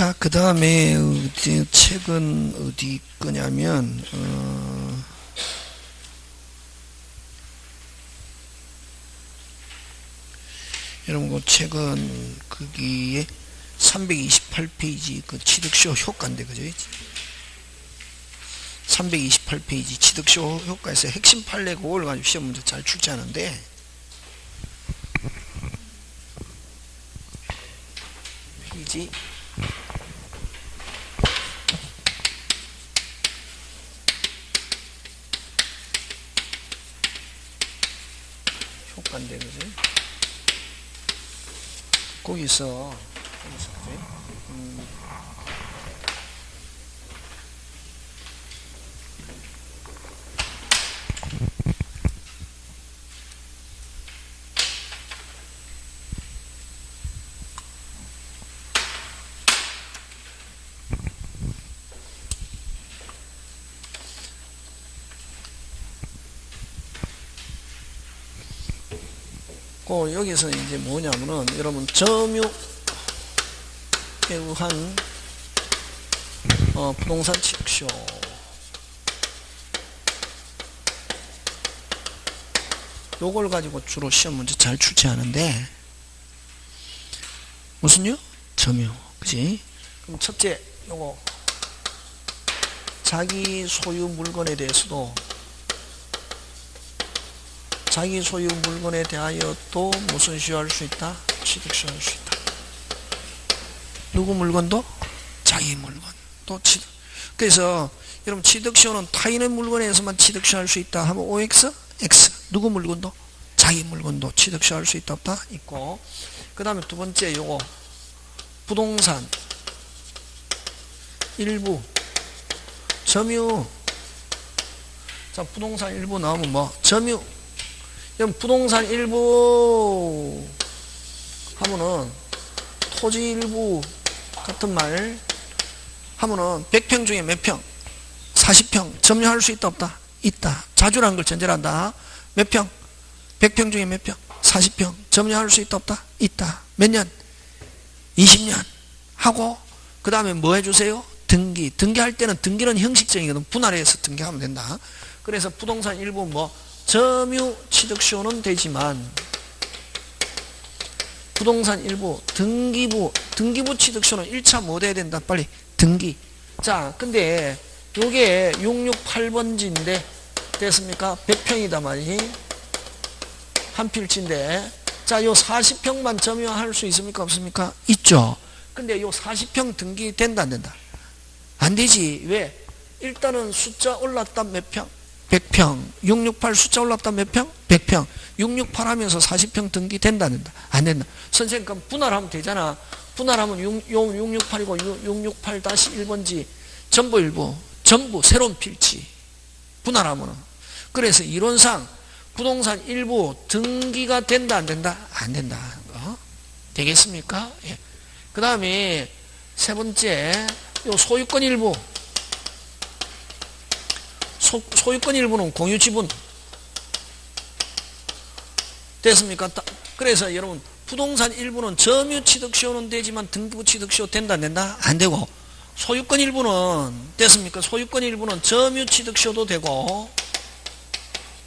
자, 그 다음에 책은 어디 거냐면 여러분 그 책은 거기에 328페이지 그 취득쇼 효과인데 그죠? 328페이지 취득쇼 효과에서 핵심 판례 그걸 가지고 시험 문제 잘 출제하는데 페이지 효과인데 그죠? 거기서 그죠? 여기서 이제 뭐냐면은 여러분 점유에 의한 부동산 취득쇼 요걸 가지고 주로 시험 문제 잘 출제하는데 무슨요? 점유 그지? 그럼 첫째 요거 자기 소유 물건에 대해서도 자기 소유 물건에 대하여 또 무슨 시효할 수 있다? 취득시효할 수 있다. 누구 물건도? 자기 물건. 또 취득. 그래서 여러분 취득시효는 타인의 물건에서만 취득시효할 수 있다 하면 OX? X. 누구 물건도? 자기 물건도 취득시효할 수 있다 없다? 있고. 그 다음에 두 번째 요거 부동산 일부 점유. 자 부동산 일부 나오면 뭐? 점유. 그럼 부동산 일부 하면은 토지 일부 같은 말 하면은 100평 중에 몇 평? 40평 점유할 수 있다 없다? 있다. 자주라는 걸 전제로 한다. 몇 평? 100평 중에 몇 평? 40평 점유할 수 있다 없다? 있다. 몇 년? 20년 하고 그 다음에 뭐 해주세요? 등기할 때는 등기는 형식적이거든. 분할해서 등기하면 된다. 그래서 부동산 일부 뭐 점유 취득시효는 되지만 부동산 일부 등기부 취득시효는 1차 뭐 돼야 된다? 빨리 등기. 자 근데 요게 668번지인데 됐습니까? 100평이다 말이지. 한 필지인데 자 요 40평만 점유할 수 있습니까? 없습니까? 있죠. 근데 요 40평 등기 된다 안 된다? 안 되지. 왜? 일단은 숫자 올랐다 몇 평? 100평. 668 숫자 올랐다 몇 평? 100평. 668 하면서 40평 등기 된다 안 된다? 안 된다. 선생님 그럼 분할하면 되잖아. 분할하면 668이고 668-1번지 전부 일부 전부 새로운 필지 분할하면은. 그래서 이론상 부동산 일부 등기가 된다 안 된다? 안 된다. 되겠습니까? 예. 그 다음에 세 번째 요 소유권 일부 소유권 일부는 공유지분 됐습니까? 그래서 여러분 부동산 일부는 점유 취득시효는 되지만 등기부 취득시효 된다 안 된다? 안 되고 소유권 일부는 됐습니까? 소유권 일부는 점유 취득시효도 되고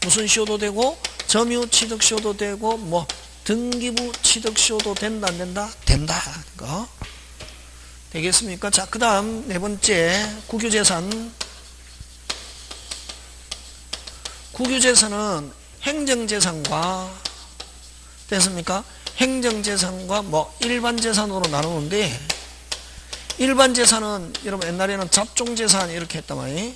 무슨 시효도 되고 점유 취득시효도 되고 뭐 등기부 취득시효도 된다 안 된다? 된다. 이거 되겠습니까? 자, 그 다음 네 번째 국유재산. 국유재산은 행정재산과 됐습니까? 행정재산과 뭐 일반재산으로 나누는데 일반재산은 여러분 옛날에는 잡종재산 이렇게 했단 말이에요.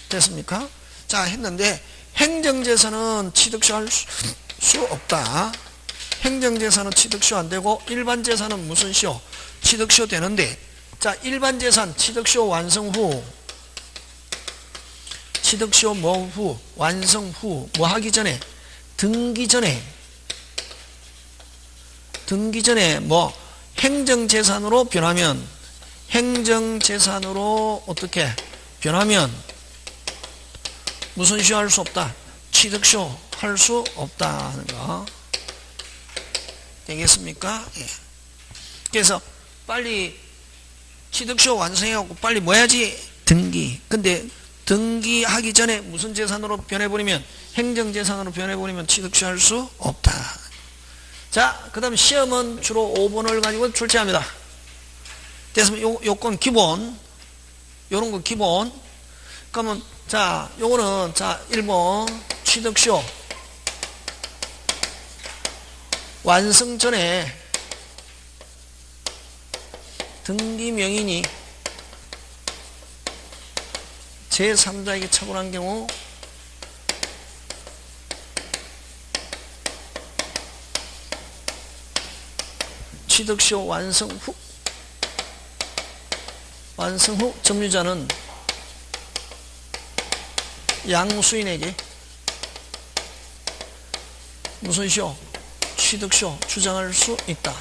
됐습니까? 자 했는데 행정재산은 취득시효 할 수 없다. 행정재산은 취득시효 안 되고 일반재산은 무슨 시효? 취득시효 되는데 자 일반재산 취득시효 완성 후 취득시효 뭐 후? 완성 후 뭐 하기 전에? 등기 전에 뭐 행정재산으로 변하면 행정재산으로 어떻게 변하면 무슨 시효 할 수 없다? 취득시효 할 수 없다는 거 되겠습니까? 예. 그래서 빨리 취득쇼 완성해갖고 빨리 뭐 해야지? 등기. 근데 등기하기 전에 무슨 재산으로 변해버리면, 행정재산으로 변해버리면 취득쇼 할 수 없다. 자, 그 다음 시험은 주로 5번을 가지고 출제합니다. 됐으면 요건 기본, 요런 거 기본. 그러면 자, 요거는 자 1번 취득쇼 완성 전에 등기 명인이 제3자에게 처분한 경우 취득쇼 완성 후 점유자는 양수인에게 무슨 쇼? 취득쇼 주장할 수 있다.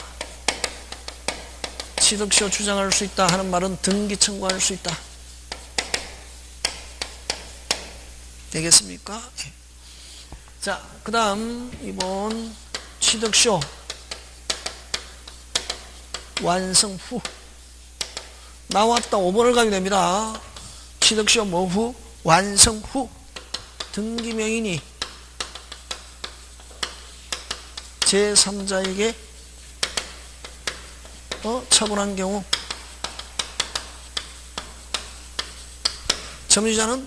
취득쇼 주장할 수 있다 하는 말은 등기 청구할 수 있다. 되겠습니까? 자, 그 다음 이번 취득쇼 완성 후 나왔다. 5번을 가게 됩니다. 취득쇼 뭐 후? 완성 후 등기명인이 제3자에게 처분한 경우 점유자는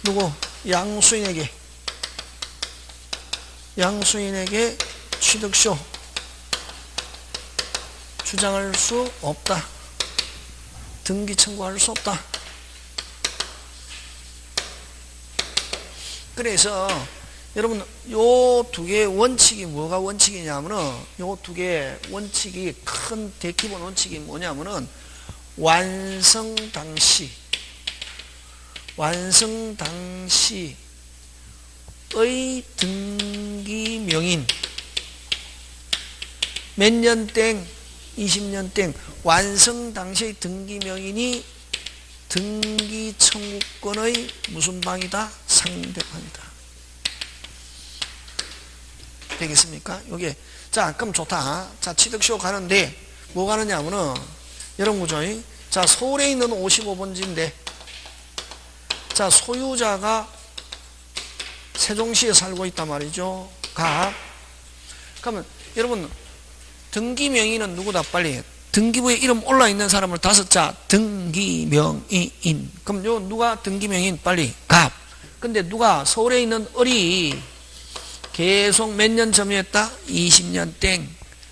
누구? 양수인에게 취득쇼 주장할 수 없다. 등기 청구할 수 없다. 그래서 여러분 요 두 개의 원칙이 뭐가 원칙이냐면은 요 두 개의 원칙이 큰 대기본 원칙이 뭐냐면은 완성 당시의 등기 명인 몇 년 땡 20년 땡 완성 당시의 등기 명인이 등기 청구권의 무슨 방이다? 상대방이다. 되겠습니까? 요게 자 그럼 좋다. 자 취득쇼 가는데 뭐 가느냐면은 이런 거죠. 자 서울에 있는 55번지인데 자 소유자가 세종시에 살고 있단 말이죠. 그러면 여러분 등기명인은 누구다? 빨리 등기부에 이름 올라있는 사람을 5자 등기명인. 그럼 요 누가 등기명인? 빨리 갑. 근데 누가 서울에 있는 을이 계속 몇 년 점유했다? 20년 땡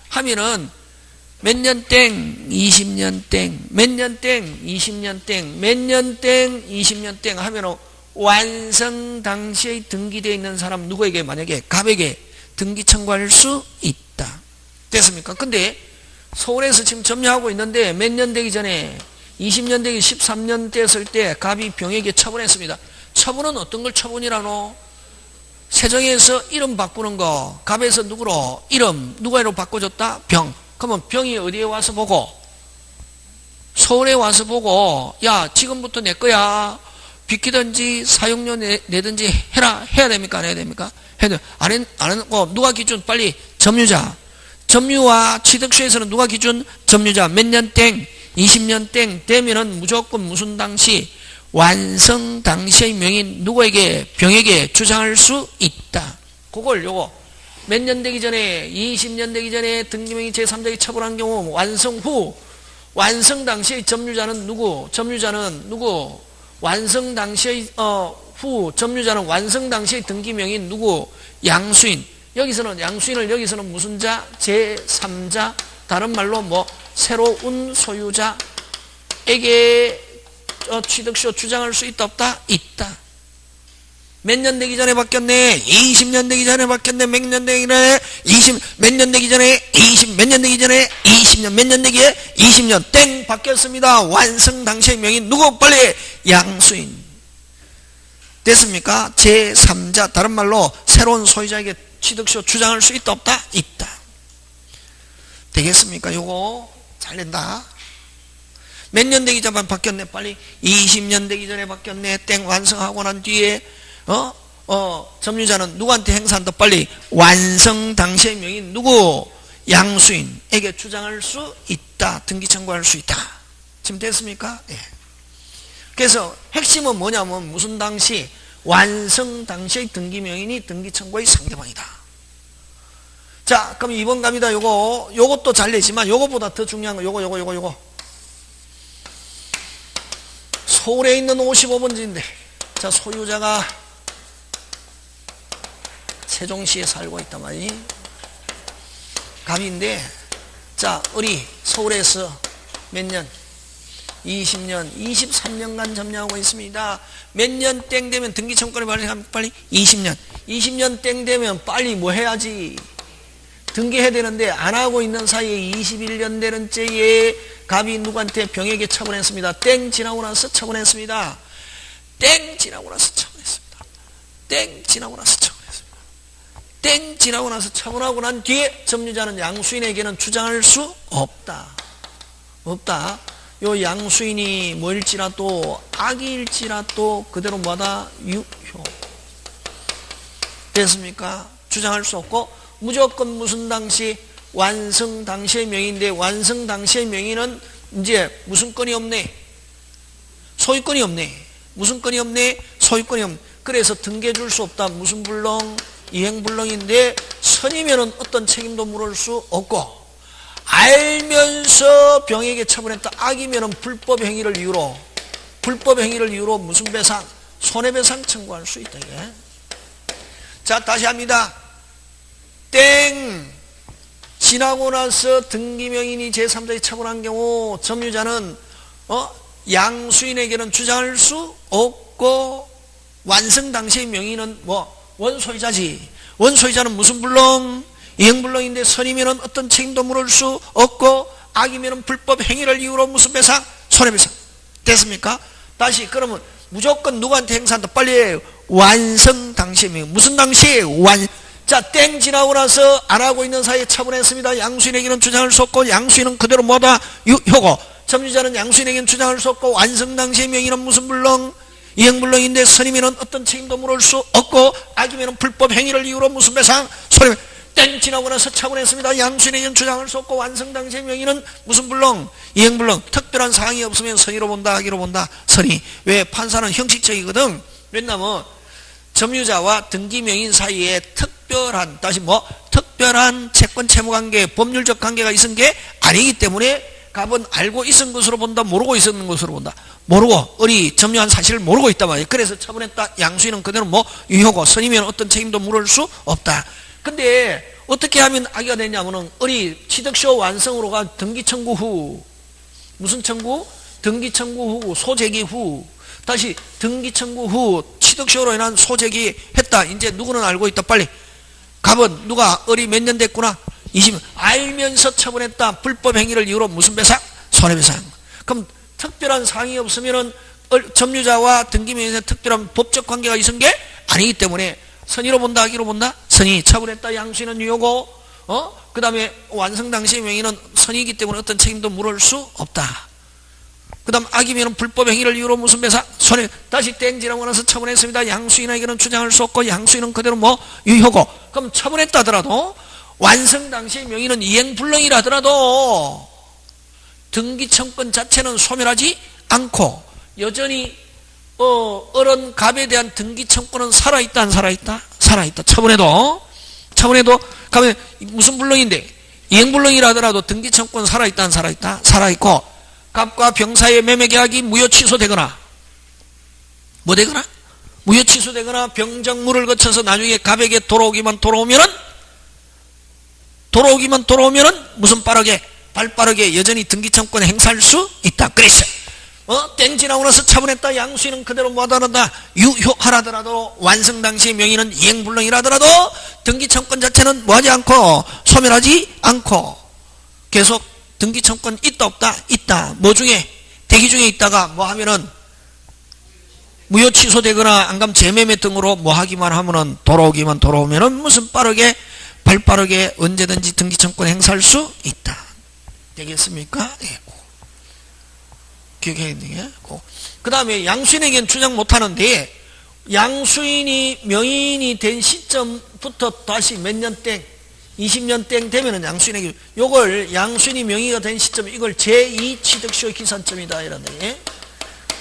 하면은 몇 년 땡 20년 땡 몇 년 땡 20년 땡 몇 년 땡 20년 땡 하면은 완성 당시에 등기되어 있는 사람 누구에게 만약에 갑에게 등기 청구할 수 있다. 됐습니까? 근데 서울에서 지금 점유하고 있는데 몇 년 되기 전에 20년 되기 13년 됐을 때 갑이 병에게 처분했습니다. 처분은 어떤 걸 처분이라노? 세정에서 이름 바꾸는 거. 갑에서 누구로? 이름. 누구로 바꿔줬다? 병. 그러면 병이 어디에 와서 보고? 서울에 와서 보고 야 지금부터 내 거야. 비키든지 사용료 내든지 해야 됩니까? 안 해야 됩니까? 안 했고 누가 기준? 빨리 점유자. 점유와 취득쇼에서는 누가 기준? 점유자. 몇 년 땡 20년 땡 되면은 무조건 무슨 당시? 완성 당시의 명인 누구에게? 병에게 주장할 수 있다. 그걸 요거 몇 년 되기 전에 20년 되기 전에 등기명의 제3자에게 처분한 경우 완성 후 완성 당시의 점유자는 누구? 점유자는 누구? 완성 당시의 후 점유자는 완성 당시의 등기명인 누구? 양수인. 여기서는 양수인을 여기서는 무슨 자? 제3자. 다른 말로 뭐 새로운 소유자에게 취득쇼 주장할 수 있다 없다? 있다. 몇 년 되기 전에 바뀌었네. 20년 되기 전에 바뀌었네. 몇 년 되기 전에 20몇 년 되기 전에 20 몇 년 되기 전에 20년 몇 년 되기에 20년 땡 바뀌었습니다. 완성 당시의 명인 누구? 빨리 양수인. 됐습니까? 제3자. 다른 말로 새로운 소유자에게 취득쇼 주장할 수 있다 없다? 있다. 되겠습니까? 요거 잘 낸다. 몇 년 되기 전에 바뀌었네. 빨리 20년 되기 전에 바뀌었네. 땡 완성하고 난 뒤에 점유자는 누구한테 행사한다? 빨리 완성 당시의 명인 누구? 양수인에게 주장할 수 있다. 있다. 등기 청구할 수 있다. 지금 됐습니까? 예. 그래서 핵심은 뭐냐면 무슨 당시? 완성 당시의 등기 명인이 등기 청구의 상대방이다. 자, 그럼 2번 갑니다. 요것도 잘 내지만 요거보다 더 중요한 거 요거. 서울에 있는 55번지인데, 자, 소유자가 세종시에 살고 있단 말이지. 갑인데, 자, 우리 서울에서 몇 년? 20년, 23년간 점유하고 있습니다. 몇 년 땡 되면 등기 청구를 빨리 20년. 20년 땡 되면 빨리 뭐 해야지? 등기해야 되는데 안 하고 있는 사이에 21년 되는 때에 갑이 누구한테 병에게 처분했습니다. 땡 지나고 나서 처분했습니다. 땡 지나고 나서 처분했습니다. 땡 지나고 나서 처분했습니다. 땡 지나고 나서 처분하고 난 뒤에 점유자는 양수인에게는 주장할 수 없다. 요 양수인이 뭐일지라도 악일지라도 그대로 뭐다? 유효. 됐습니까? 주장할 수 없고 무조건 무슨 당시? 완성 당시의 명의인데 완성 당시의 명의는 이제 무슨 건이 없네? 소유권이 없네. 무슨 건이 없네? 소유권이 없네. 그래서 등기해 줄 수 없다. 무슨 불능? 이행불능인데 선이면은 어떤 책임도 물을 수 없고 알면서 병에게 처분했다. 악이면은 불법 행위를 이유로 무슨 배상? 손해배상 청구할 수 있다. 이게. 자, 다시 합니다. 땡 지나고 나서 등기명인이 제3자에 처분한 경우 점유자는 양수인에게는 주장할 수 없고 완성 당시의 명의는 원소유자지. 원소유자는 무슨 불능? 이행불능인데 선이면은 어떤 책임도 물을 수 없고 악이면은 불법 행위를 이유로 무슨 배상? 손해배상. 됐습니까? 다시 그러면 무조건 누구한테 행사한다? 빨리 해요. 완성 당시의 명의. 무슨 당시? 자, 땡 지나고 나서 안 하고 있는 사이에 처분했습니다. 양수인에게는 주장할 수 없고 양수인은 그대로 뭐다? 유효고 점유자는 양수인에게는 주장할 수 없고 완성 당시의 명의는 무슨 불능? 이행불능인데 선이면은 어떤 책임도 물을 수 없고 악이면은 불법 행위를 이유로 무슨 배상? 손해배상. 땡 지나고 나서 처분했습니다. 양수인에게는 주장할 수 없고 완성 당시의 명의는 무슨 불능? 이행불능. 특별한 사항이 없으면 선의로 본다, 악의로 본다. 선의. 왜? 판사는 형식적이거든. 왜냐면 점유자와 등기명인 사이에 특별한 채권 채무관계, 법률적 관계가 있은 게 아니기 때문에 갑은 알고 있은 것으로 본다, 모르고 있었는 것으로 본다. 모르고 우리 점유한 사실을 모르고 있단 말이에요. 그래서 처분했다. 양수인은 그대로 유효고 선이면 어떤 책임도 물을 수 없다. 근데 어떻게 하면 악의가 되냐면은 우리 취득쇼 완성으로 간 등기 청구 후 무슨 청구? 등기 청구 후 소재기 후 다시 등기 청구 후 취득쇼로 인한 소재기 했다. 이제 누구는 알고 있다. 빨리 갑은 누가 어리 몇 년 됐구나? 20년. 알면서 처분했다. 불법 행위를 이유로 무슨 배상? 손해배상. 그럼 특별한 사항이 없으면은 점유자와 등기명인의 특별한 법적 관계가 있은 게 아니기 때문에 선의로 본다, 악의로 본다? 선의. 처분했다. 양수인은 유효고 그 다음에 완성 당시의 명의는 선의이기 때문에 어떤 책임도 물을 수 없다. 그 다음 악이면 불법 행위를 이유로 무슨 배상? 손해. 다시 땡지라고 나서 처분했습니다. 양수인에게는 주장할 수 없고 양수인은 그대로 유효고. 그럼 처분했다 하더라도 완성 당시의 명의는 이행불능이라 하더라도 등기청권 자체는 소멸하지 않고 여전히 어른 갑에 대한 등기청권은 살아있다, 안 살아있다? 살아있다. 처분해도 가면 무슨 불능인데 이행불능이라 하더라도 등기청권 살아있다, 안 살아있다? 살아있고 갑과 병사의 매매계약이 무효 취소되거나 되거나? 무효 취소되거나 병정물을 거쳐서 나중에 갑에게 돌아오기만 돌아오면은 무슨 발빠르게 여전히 등기청권 행사할 수 있다. 그랬어. 땡 지나고 나서 처분했다. 양수인은 그대로 뭐하더라도 유효하라더라도 완성 당시의 명의는 이행불능이라더라도 등기청권 자체는 뭐하지 않고 소멸하지 않고 계속 등기청권 있다 없다? 있다. 중에? 대기 중에 있다가 하면은 무효 취소되거나 안감 재매매 등으로 하기만 하면은 돌아오면은 무슨 발빠르게 언제든지 등기청권 행사할 수 있다. 되겠습니까? 예. 기억해야 되게. 그 다음에 양수인에게는 주장 못하는데 양수인이 명인이 된 시점부터 다시 몇 년 땡? 20년 땡 되면은 양수인에게 요걸 양수인이 명의가 된 시점 이걸 제2취득시효 기산점이다 이런데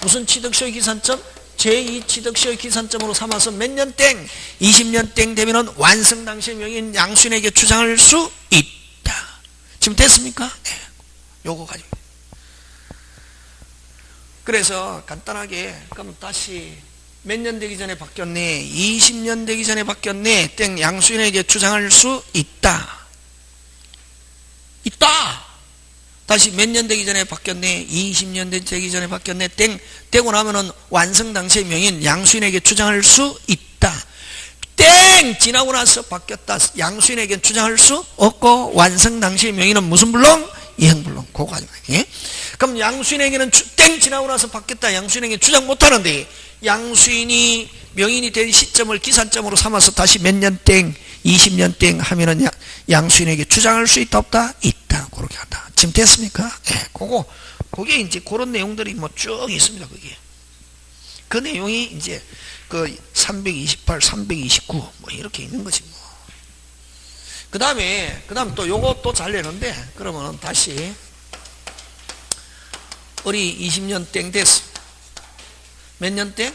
무슨 취득시효 기산점? 제2취득시효 기산점으로 삼아서 몇 년 땡? 20년 땡 되면은 완성 당시의 명의인 양수인에게 주장할 수 있다. 지금 됐습니까? 네. 요거 가지고. 그래서 간단하게 그럼 다시 몇 년 되기 전에 바뀌었네? 20년 되기 전에 바뀌었네? 땡 양수인에게 주장할 수 있다. 있다. 다시 몇 년 되기 전에 바뀌었네? 20년 되기 전에 바뀌었네? 땡 되고 나면은 완성 당시의 명인 양수인에게 주장할 수 있다. 땡 지나고 나서 바뀌었다. 양수인에게 주장할 수 없고 완성 당시의 명인은 무슨 불능? 이행불능. 그거 가지고. 예? 그럼 양수인에게는 땡 지나고 나서 바뀌었다. 양수인에게 주장 못하는데 양수인이 명인이 된 시점을 기산점으로 삼아서 다시 몇 년 땡, 20년 땡 하면은 양수인에게 주장할 수 있다 없다? 있다. 그렇게 한다. 지금 됐습니까? 예, 그게 이제 그런 내용들이 뭐 쭉 있습니다. 그게. 그 내용이 이제 그 328, 329 뭐 이렇게 있는 거지 뭐. 그 다음에 또 요거 또 잘 내는데 그러면은 다시 우리 20년 땡 됐어. 몇 년 땡?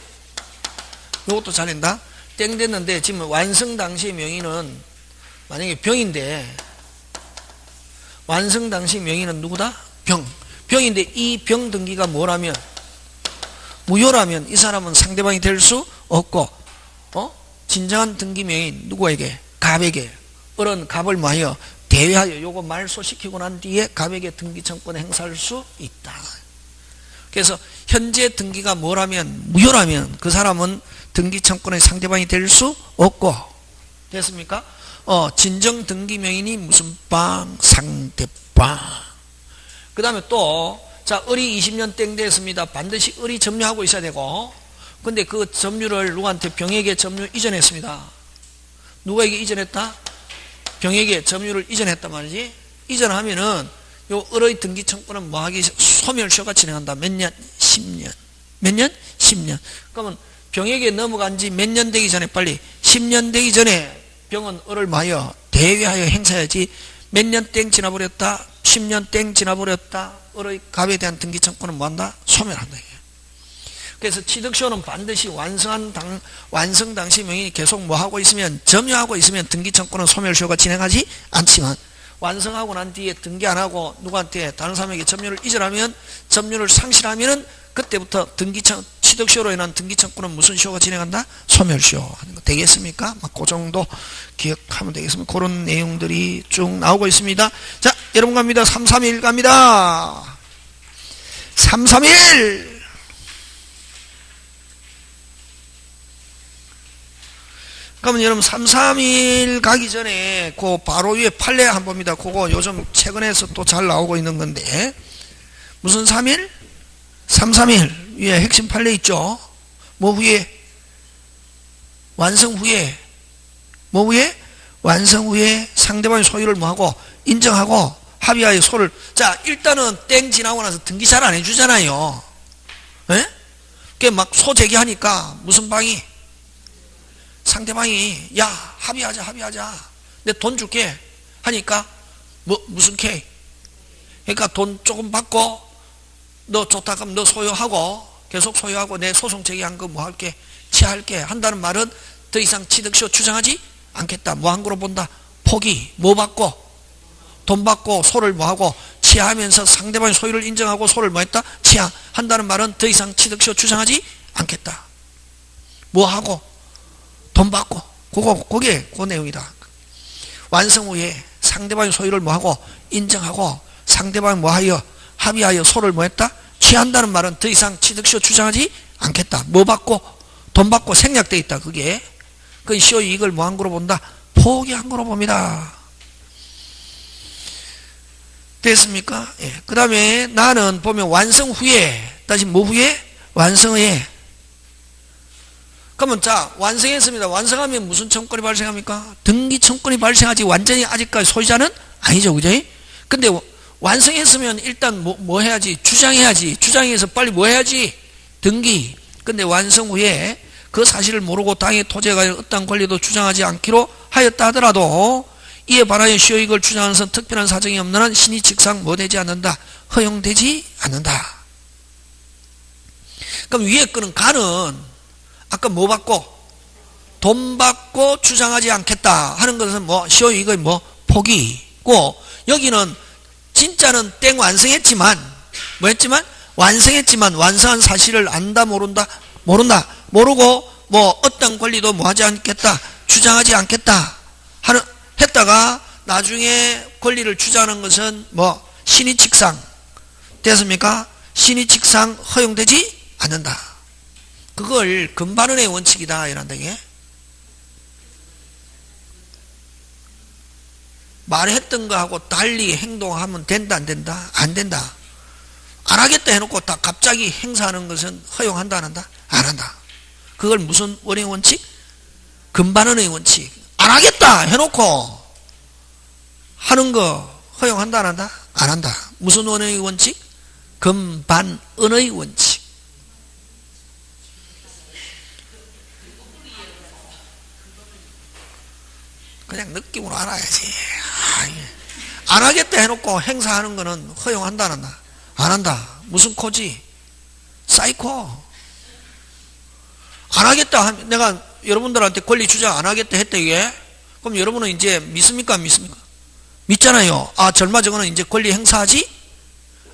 요것도 잘 낸다. 땡 됐는데 지금 완성 당시의 명의는 만약에 병인데 완성 당시 명의는 누구다? 병인데 이 병 등기가 뭐라면 무효라면 이 사람은 상대방이 될 수 없고 진정한 등기 명의인 누구에게? 갑에게 어른 갑을 뭐하여? 대회하여 요거 말소시키고 난 뒤에 갑에게 등기청권을 행사할 수 있다. 그래서 현재 등기가 뭐라면 무효라면 그 사람은 등기청권의 상대방이 될 수 없고 됐습니까? 진정 등기 명인이 무슨 빵? 상대방. 그 다음에 또 자 을이 20년 땡 됐습니다. 반드시 을이 점유하고 있어야 되고 근데 그 점유를 누구한테? 병에게 점유 이전했습니다. 누구에게 이전했다? 병에게 점유를 이전했단 말이지. 이전하면은 요 을의 등기청권은 뭐하기? 소멸시효가 진행한다. 몇 년? 10년. 몇 년? 10년. 그러면 병에게 넘어간 지 몇 년 되기 전에 빨리 10년 되기 전에 병은 을을 뭐하여? 대회하여 행사해야지. 몇 년 땡 지나버렸다? 10년 땡 지나버렸다? 을의 갑에 대한 등기청권은 뭐한다? 소멸한다. 그래서 취득시효는 반드시 완성 당시 명인이 계속 뭐하고 있으면 점유하고 있으면 등기청권은 소멸시효가 진행하지 않지만 완성하고 난 뒤에 등기 안 하고 누구한테 다른 사람에게 점유를 이전하면 점유를 상실하면은 그때부터 취득시효로 인한 등기청권은 무슨 시효가 진행한다? 소멸시효 하는 거 되겠습니까? 그 정도 기억하면 되겠습니다. 그런 내용들이 쭉 나오고 있습니다. 자, 여러분 갑니다. 331 갑니다. 331 그러면 여러분 331 가기 전에 그 바로 위에 판례 한번 봅니다. 그거 요즘 최근에서 또 잘 나오고 있는 건데 무슨 3일? 331 위에 핵심 판례 있죠. 뭐 후에? 완성 후에 뭐 후에? 완성 후에 상대방의 소유를 뭐하고? 인정하고 합의하여 소를 자 일단은 땡 지나고 나서 등기 잘 안 해주잖아요. 예? 그게 막 소 제기하니까 무슨 방이? 상대방이 야 합의하자 내 돈 줄게 하니까 무슨 K 그러니까 돈 조금 받고 너 좋다 그럼 너 소유하고 계속 소유하고 내 소송 제기한 거 뭐 할게 취하할게 한다는 말은 더 이상 취득시효 주장하지 않겠다. 뭐 한 거로 본다? 포기. 뭐 받고? 돈 받고 소를 뭐 하고 취하하면서 상대방의 소유를 인정하고 소를 뭐 했다? 취하한다는 말은 더 이상 취득시효 주장하지 않겠다. 뭐 하고? 돈 받고. 그게 그 내용이다. 완성 후에 상대방의 소유를 뭐 하고? 인정하고 상대방이 뭐 하여? 합의하여 소를 뭐 했다? 취한다는 말은 더 이상 취득시효 주장하지 않겠다. 뭐 받고? 돈 받고 생략되어 있다. 그게. 그 시효 이익을 뭐 한 거로 본다? 포기한 거로 봅니다. 됐습니까? 예. 그 다음에 나는 보면 완성 후에 다시 뭐 후에? 완성 후에 그러면 자 완성했습니다. 완성하면 무슨 청권이 발생합니까? 등기 청권이 발생하지 완전히 아직까지 소유자는 아니죠. 그죠? 근데 완성했으면 일단 뭐 해야지? 주장해야지. 주장해서 빨리 뭐 해야지? 등기. 근데 완성 후에 그 사실을 모르고 당의 토지에 관한 어떠한 권리도 주장하지 않기로 하였다 하더라도 이에 반하여 시효이익을 주장하는 것은 특별한 사정이 없는 한 신의칙상 뭐 되지 않는다? 허용되지 않는다. 그럼 위에 거는 가는 아까 뭐 받고? 돈 받고 주장하지 않겠다 하는 것은 뭐 시효이익의 뭐 포기고, 여기는 진짜는 땡 완성했지만 뭐 했지만? 완성했지만 완성한 사실을 안다 모른다? 모른다. 모르고 뭐 어떤 권리도 뭐 하지 않겠다, 주장하지 않겠다 하는 했다가 나중에 권리를 주장하는 것은 뭐 신의칙상 됐습니까? 신의칙상 허용되지 않는다. 그걸 금반원의 원칙이다 이란다. 이게 말했던 거하고 달리 행동하면 된다 안 된다? 안 된다. 안 하겠다 해놓고 다 갑자기 행사하는 것은 허용한다 안 한다? 안 한다. 그걸 무슨 원의 원칙? 금반원의 원칙. 안 하겠다 해놓고 하는 거 허용한다 안 한다? 안 한다. 무슨 원의 원칙? 금반원의 원칙. 그냥 느낌으로 알아야지. 안 하겠다 해놓고 행사하는 거는 허용한다 안 한다? 안 한다. 무슨 코지? 사이코. 안 하겠다 하면 내가 여러분들한테 권리 주장 안 하겠다 했다 이게, 그럼 여러분은 이제 믿습니까 안 믿습니까? 믿잖아요. 아 절마 저거는 이제 권리 행사하지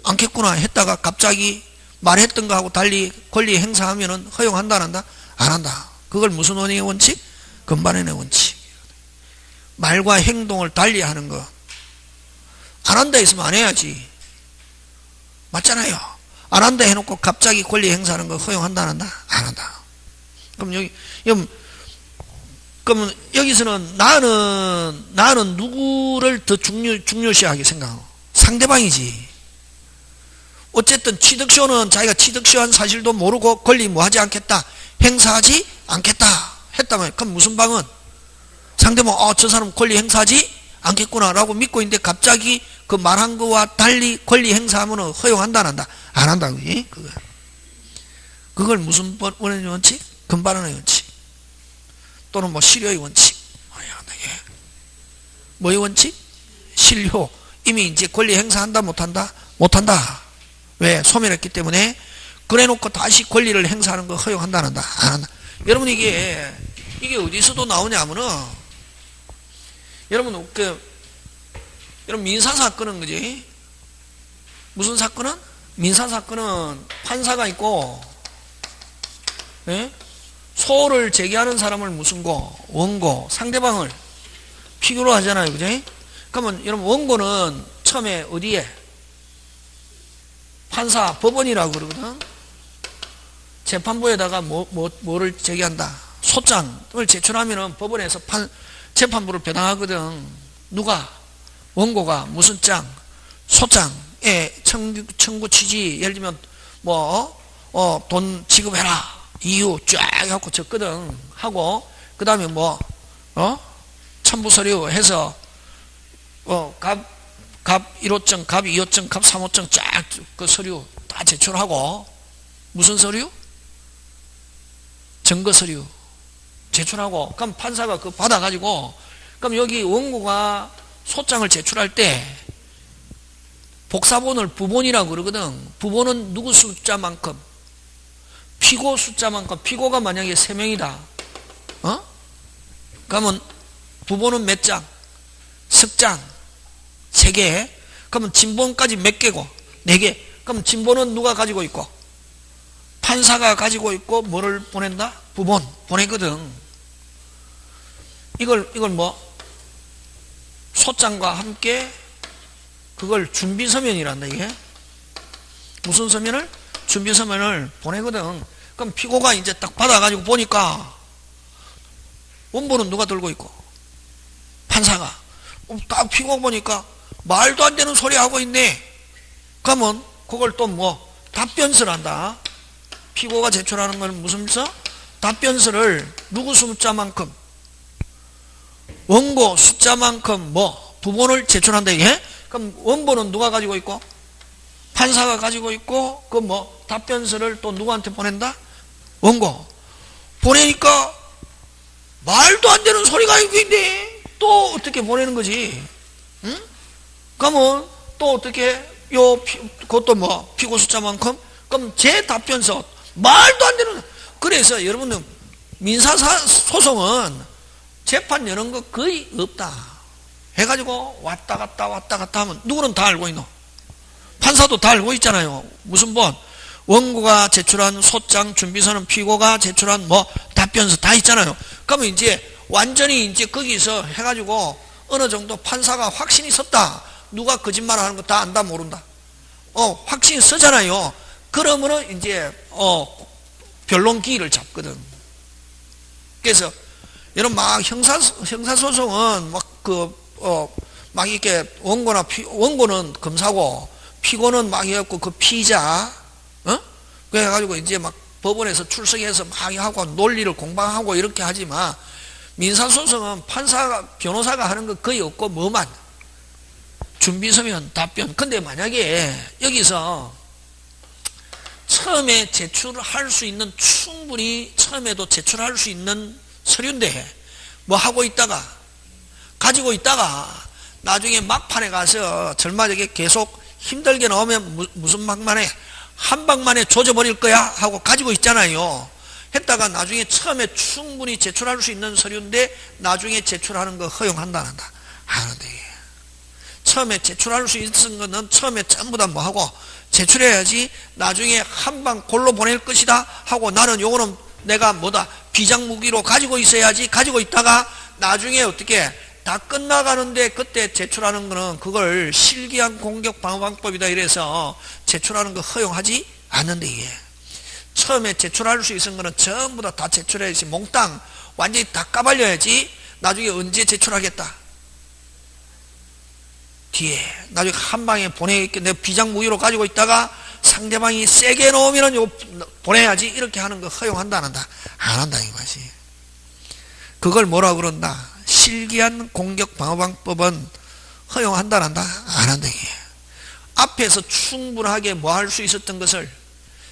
않겠구나 했다가 갑자기 말했던 거하고 달리 권리 행사하면은 허용한다 안 한다? 안 한다. 그걸 무슨 원의 원칙? 금반원의 원칙. 말과 행동을 달리 하는 거 안 한다 했으면 안 해야지. 맞잖아요. 안 한다 해놓고 갑자기 권리 행사하는 거 허용한다 안 한다? 안 한다. 그럼 그러면 여기서는 나는 누구를 더 중요시하게 생각하고? 상대방이지. 어쨌든 취득시효는 자기가 취득시효한 사실도 모르고 권리 뭐 하지 않겠다, 행사하지 않겠다 했다면, 그럼 무슨 방은? 상대방 저 사람 권리 행사하지 않겠구나 라고 믿고 있는데 갑자기 그 말한 거와 달리 권리 행사하면 허용한다 안 한다? 안 한다. 그걸 무슨 원의 원칙? 금반원의 원칙 또는 뭐 실효의 원칙. 뭐의 원칙? 실효. 이미 이제 권리 행사한다 못한다? 못한다. 왜? 소멸했기 때문에. 그래 놓고 다시 권리를 행사하는 거 허용한다 안 한다? 안 한다. 여러분 이게 어디서도 나오냐면은, 여러분 여러분 민사사건은 그지? 무슨 사건은? 민사사건은 판사가 있고, 예? 소를 제기하는 사람을 무슨 고? 원고. 상대방을 피고로 하잖아요. 그지? 그러면 여러분 원고는 처음에 어디에? 판사, 법원이라고 그러거든. 재판부에다가 뭐를 제기한다? 소장을 제출하면은 법원에서 재판부를 배당하거든. 누가? 원고가 무슨 장? 소장에 청구 취지, 예를 들면 돈 지급해라 이유 쫙 해갖고 적거든. 하고 그 다음에 첨부 서류 해서 갑 1호증, 갑 2호증, 갑 3호증 쫙 그 서류 다 제출하고, 무슨 서류? 증거 서류 제출하고, 그럼 판사가 그거 받아가지고, 그럼 여기 원고가 소장을 제출할 때 복사본을 부본이라고 그러거든. 부본은 누구 숫자만큼? 피고 숫자만큼. 피고가 만약에 3명이다. 그러면 부본은 몇 장? 석장 3개. 그러면 진본까지 몇 개고? 4개. 그럼 진본은 누가 가지고 있고? 판사가 가지고 있고 뭐를 보낸다? 부본 보내거든. 이걸 소장과 함께 그걸 준비서면이란다. 이게 무슨 서면을? 준비서면을 보내거든. 그럼 피고가 이제 딱 받아가지고 보니까 원본은 누가 들고 있고? 판사가. 딱 피고가 보니까 말도 안 되는 소리 하고 있네. 그러면 그걸 또 답변서를 한다. 피고가 제출하는 건 무슨 서? 답변서를 누구 숫자만큼? 원고 숫자만큼 부본을 제출한다. 이게? 그럼 원본은 누가 가지고 있고? 판사가 가지고 있고, 답변서를 또 누구한테 보낸다? 원고. 보내니까 말도 안 되는 소리가 있고 있네. 또 어떻게 보내는 거지? 응? 그러면 또 어떻게 그것도 뭐 피고 숫자만큼? 그럼 제 답변서 말도 안 되는. 그래서 여러분들 민사소송은 재판 여는 거 거의 없다 해가지고 왔다 갔다 하면 누구는 다 알고 있노? 판사도 다 알고 있잖아요. 무슨 본 원고가 제출한 소장 준비서는 피고가 제출한 뭐 답변서 다 있잖아요. 그러면 이제 완전히 이제 거기서 해가지고 어느 정도 판사가 확신이 섰다. 누가 거짓말하는 거 다 안다 모른다. 확신이 서잖아요. 그러면은 이제 변론 기일을 잡거든. 그래서 여러분 막 형사소송은 막 이렇게 원고는 검사고 피고는 막 해갖고 그 피의자, 그래가지고 이제 막 법원에서 출석해서 막 하고 논리를 공방하고 이렇게 하지만 민사소송은 변호사가 하는 거 거의 없고 뭐만 준비서면 답변. 근데 만약에 여기서 처음에 제출할 수 있는 충분히 처음에도 제출할 수 있는 서류인데 뭐 하고 있다가 가지고 있다가 나중에 막판에 가서 절마저게 계속 힘들게 나오면 무슨 막만에 한 방만에 조져버릴 거야 하고 가지고 있잖아요. 했다가 나중에 처음에 충분히 제출할 수 있는 서류인데 나중에 제출하는 거 허용한다 안 한다? 안 한다. 처음에 제출할 수 있는 거는 처음에 전부 다 뭐 하고 제출해야지 나중에 한 방 골로 보낼 것이다 하고 나는 요거는 내가 뭐다 비장무기로 가지고 있어야지 가지고 있다가 나중에 어떻게 다 끝나가는데 그때 제출하는 거는 그걸 실기한 공격 방어방법이다 이래서 제출하는 거 허용하지 않는데 이게 처음에 제출할 수 있는 거는 전부 다 제출해야지 몽땅 완전히 다 까발려야지 나중에 언제 제출하겠다 뒤에 나중에 한 방에 보내겠게 내가 비장무기로 가지고 있다가 상대방이 세게 놓으면 요 보내야지 이렇게 하는 거 허용한다 안 한다? 안 한다 이것이. 그걸 뭐라 그런다? 실기한 공격 방어방법은 허용한다 안 한다? 안 한다 이게. 앞에서 충분하게 뭐 할 수 있었던 것을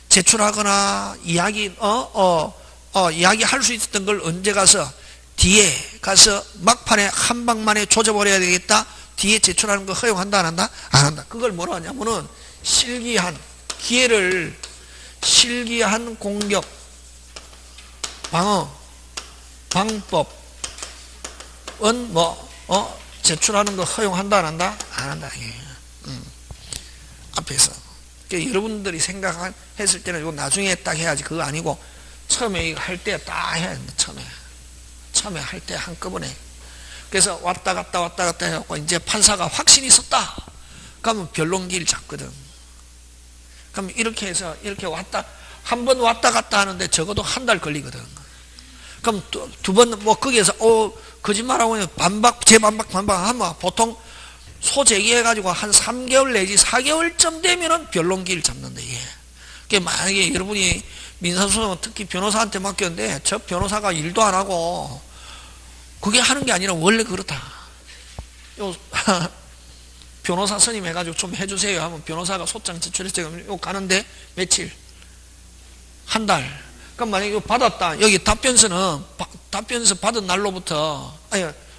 제출하거나 이야기할 수 있었던 걸 언제 가서 뒤에 가서 막판에 한 방만에 조져버려야 되겠다. 뒤에 제출하는 거 허용한다 안 한다? 안 한다. 그걸 뭐라 하냐면은 실기한 기회를 실기한 공격 방어 방법은 제출하는 거 허용한다 안 한다? 안 한다. 앞에서 그러니까 여러분들이 생각했을 때는 이거 나중에 딱 해야지 그거 아니고 처음에 할 때 딱 해야 된다. 처음에 할 때 한꺼번에. 그래서 왔다 갔다 해갖고 이제 판사가 확신이 있었다. 그러면 변론기를 잡거든. 그럼 이렇게 해서 이렇게 한 번 왔다 갔다 하는데 적어도 한 달 걸리거든. 그럼 두 번 뭐 거기에서 거짓말하고 재반박 하면 보통 소제기해가지고 한 3개월 내지 4개월쯤 되면은 변론기를 잡는데 이게. 그러니까 만약에 여러분이 민사소송은 특히 변호사한테 맡겼는데 저 변호사가 일도 안 하고 그게 하는 게 아니라 원래 그렇다. 변호사 선임 해가지고 좀 해주세요 하면 변호사가 소장 제출했을 때 요 가는데 며칠? 한 달. 그럼 만약에 이거 받았다. 여기 답변서 받은 날로부터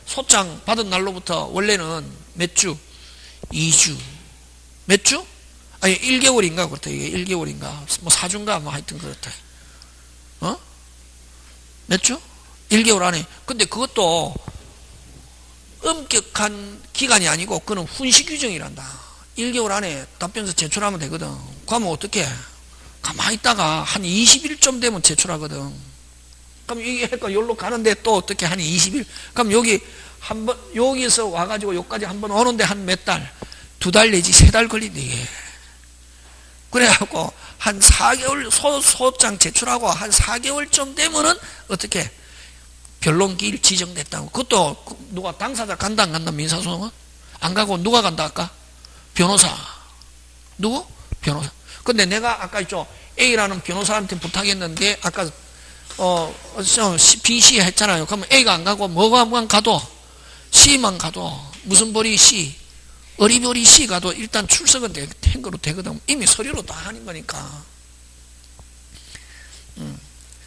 소장 받은 날로부터 원래는 몇 주? 2주. 몇 주? 1개월인가 그렇다. 이게 1개월인가 뭐 4주인가 뭐 하여튼 그렇다. 몇 주? 1개월 안에. 근데 그것도 엄격한 기간이 아니고 그는 훈시 규정이란다. 1개월 안에 답변서 제출하면 되거든. 그러면 어떻게? 가만히 있다가 한 20일쯤 되면 제출하거든. 그럼 이게 여기로 가는데 또 어떻게 한 20일? 그럼 여기서 와가지고 여기까지 한번 오는데 한 몇 달? 2달 내지 3달 걸린대 이게. 그래갖고 한 4개월 소장 제출하고 한 4개월쯤 되면은 어떻게? 변론기일 지정됐다고. 그것도 누가 당사자 간다 안 간다? 민사소송은? 안 가고 누가 간다 할까? 변호사. 누구? 변호사. 근데 내가 아까 있죠. A라는 변호사한테 부탁했는데 아까 BC 했잖아요. 그러면 A가 안 가고 뭐가만 가도 C만 가도 무슨 벌이 C 어리버리 C 가도 일단 출석은 된 거로 되거든. 이미 서류로 다 하는 거니까.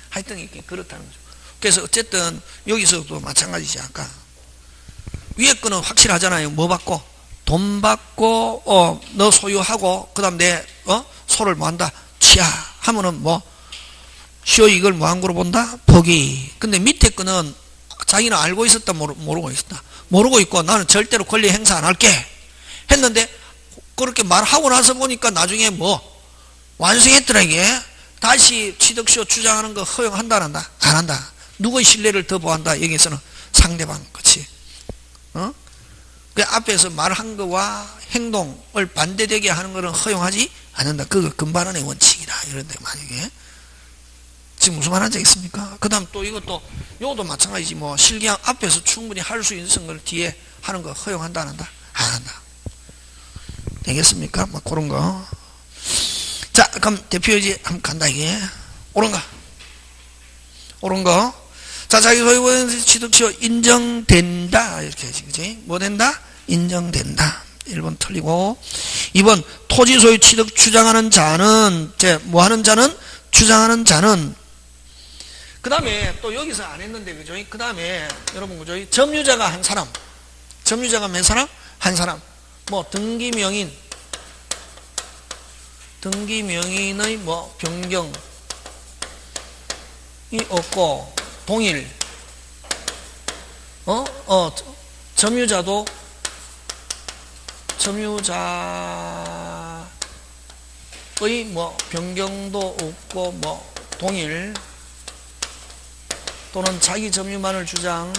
하여튼 이렇게 그렇다는 거죠. 그래서 어쨌든 여기서도 마찬가지지. 아까 위에 거는 확실하잖아요. 뭐 받고? 돈 받고, 너 소유하고, 그 다음 내, 소를 뭐 한다? 취하. 하면은 뭐, 시오 이걸 뭐 한 거로 본다? 포기. 근데 밑에 거는 자기는 알고 있었다, 모르고 있었다. 모르고 있고, 나는 절대로 권리 행사 안 할게. 했는데, 그렇게 말하고 나서 보니까 나중에 뭐, 완성했더라, 이게. 다시 취득시효 주장하는 거 허용한다, 안 한다? 안 한다. 누구의 신뢰를 더 보한다? 여기서는 상대방, 그치? 그 앞에서 말한 거와 행동을 반대되게 하는 거는 허용하지 않는다. 그거 금반원의 원칙이다. 이런데 만약에 지금 무슨 말 한지 있습니까? 그 다음 또 이것도 마찬가지지. 뭐 실기한 앞에서 충분히 할 수 있는 걸 뒤에 하는 거 허용한다, 안 한다? 안 한다. 되겠습니까? 막 그런 거. 자, 그럼 대표유지 한번 간다, 이게. 옳은 거. 자, 자기 소유 취득시효 인정된다. 이렇게 해야지, 그지? 뭐 된다? 인정된다. 1번 틀리고. 2번, 토지 소유 취득 주장하는 자는, 뭐 하는 자는? 주장하는 자는. 그 다음에 또 여기서 안 했는데, 그죠? 그 다음에, 여러분, 그죠? 점유자가 한 사람. 점유자가 몇 사람? 한 사람. 뭐, 등기명인의 뭐, 변경이 없고, 동일, 점유자의 뭐 변경도 없고 뭐 동일 또는 자기 점유만을 주장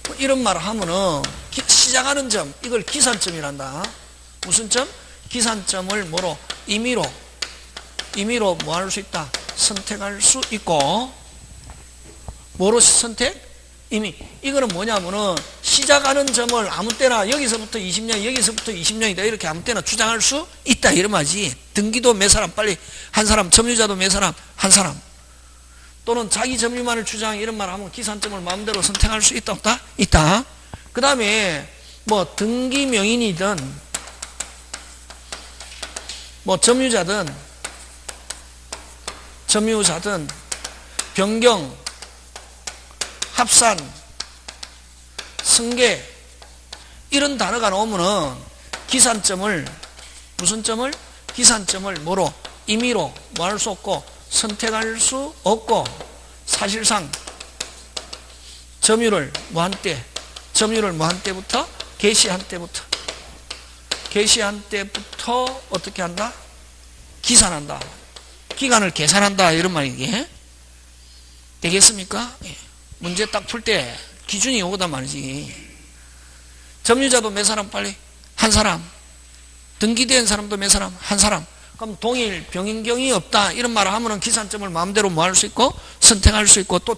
뭐 이런 말을 하면은 시작하는 점 이걸 기산점이란다. 무슨 점? 기산점을 뭐로? 임의로 뭐 할 수 있다? 선택할 수 있고. 뭐로 선택? 임의. 이거는 뭐냐면은 시작하는 점을 아무 때나 여기서부터 20년 여기서부터 20년이다 이렇게 아무 때나 주장할 수 있다 이런 말이지. 등기도 몇 사람 빨리 한 사람, 점유자도 몇 사람 한 사람, 또는 자기 점유만을 주장 이런 말 하면 기산점을 마음대로 선택할 수 있다 없다? 있다. 그 다음에 뭐 등기명인이든 뭐 점유자든 변경, 합산, 승계 이런 단어가 나오면은 기산점을 무슨 점을? 기산점을 뭐로? 임의로 뭐 할 수 없고 선택할 수 없고 사실상 점유를 뭐 한 때부터? 개시한 때부터 어떻게 한다? 기산한다. 기간을 계산한다 이런 말이게. 되겠습니까? 예. 문제 딱 풀 때 기준이 오거단 말이지. 점유자도 몇 사람 빨리? 한 사람. 등기된 사람도 몇 사람? 한 사람. 그럼 동일 변경이 없다 이런 말을 하면은 기산점을 마음대로 뭐 할 수 있고 선택할 수 있고 또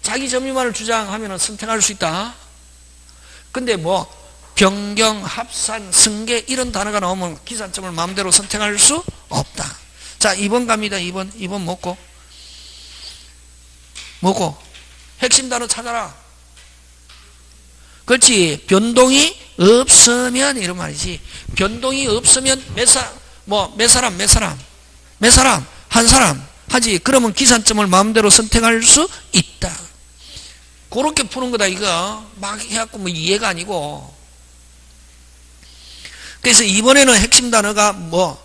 자기 점유만을 주장하면은 선택할 수 있다. 근데 뭐 변경, 합산, 승계 이런 단어가 나오면 기산점을 마음대로 선택할 수 없다. 자, 2번 갑니다. 2번 뭐고? 핵심 단어 찾아라. 그렇지. 변동이 없으면 이런 말이지. 변동이 없으면 몇 사람? 한 사람 하지. 그러면 기산점을 마음대로 선택할 수 있다. 그렇게 푸는 거다 이거. 막 해갖고 뭐 이해가 아니고. 그래서 이번에는 핵심 단어가 뭐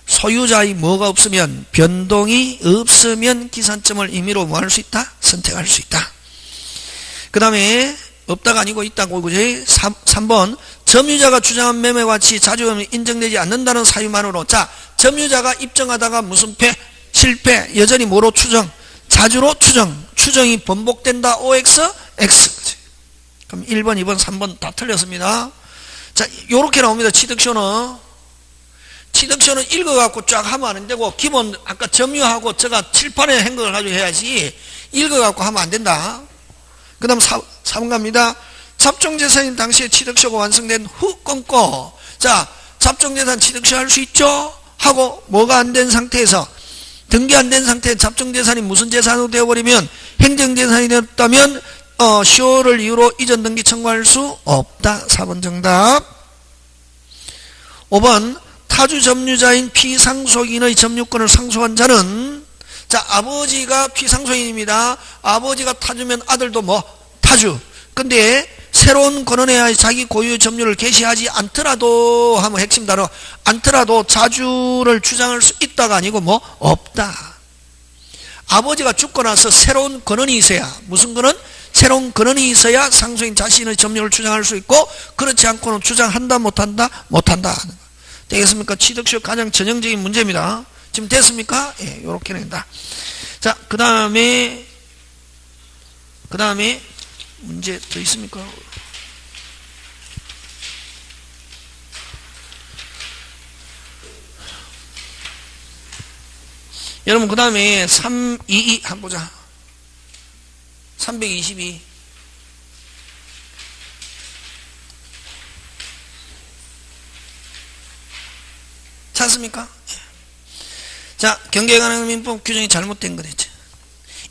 소유자의 뭐가 없으면 변동이 없으면 기산점을 임의로 뭐 할 수 있다? 선택할 수 있다. 그 다음에 없다가 아니고 있다고. 그지? 3번 점유자가 주장한 매매와 같이 자주음이 인정되지 않는다는 사유만으로. 자, 점유자가 입증하다가 무슨 실패 여전히 뭐로 추정? 자주로 추정이 번복된다. OX X. 그치? 그럼 1번 2번 3번 다 틀렸습니다. 자, 요렇게 나옵니다. 취득시효는 읽어갖고 쫙 하면 안 되고, 기본, 아까 점유하고 제가 칠판에 한 걸 가지고 해야지, 읽어갖고 하면 안 된다. 그 다음 4번 갑니다. 잡종재산인 당시에 취득시효가 완성된 후 끊고, 자, 잡종재산 취득시효 할 수 있죠? 하고, 뭐가 안 된 상태에서, 등기 안 된 상태에 잡종재산이 무슨 재산으로 되어버리면, 행정재산이 되었다면, 시효를 이유로 이전 등기 청구할 수 없다. 4번 정답. 5번 타주 점유자인 피상속인의 점유권을 상속한 자는 자, 아버지가 피상소인입니다. 아버지가 타주면 아들도 뭐 타주. 근데 새로운 권한에 자기 고유 점유를 개시하지 않더라도 하면 핵심 단어 않더라도 자주를 주장할 수 있다가 아니고 뭐 없다. 아버지가 죽고 나서 새로운 권한이 있어야 무슨 권한? 새로운 권한이 있어야 상속인 자신의 점유를 주장할 수 있고 그렇지 않고는 주장한다 못한다 못한다. 되겠습니까? 취득시효 가장 전형적인 문제입니다. 지금 됐습니까? 예, 요렇게 낸다. 자, 그 다음에 문제 더 있습니까? 여러분 그 다음에 322 한번 보자. 322 찾습니까? 자, 경계관행 민법 규정이 잘못된 거랬죠.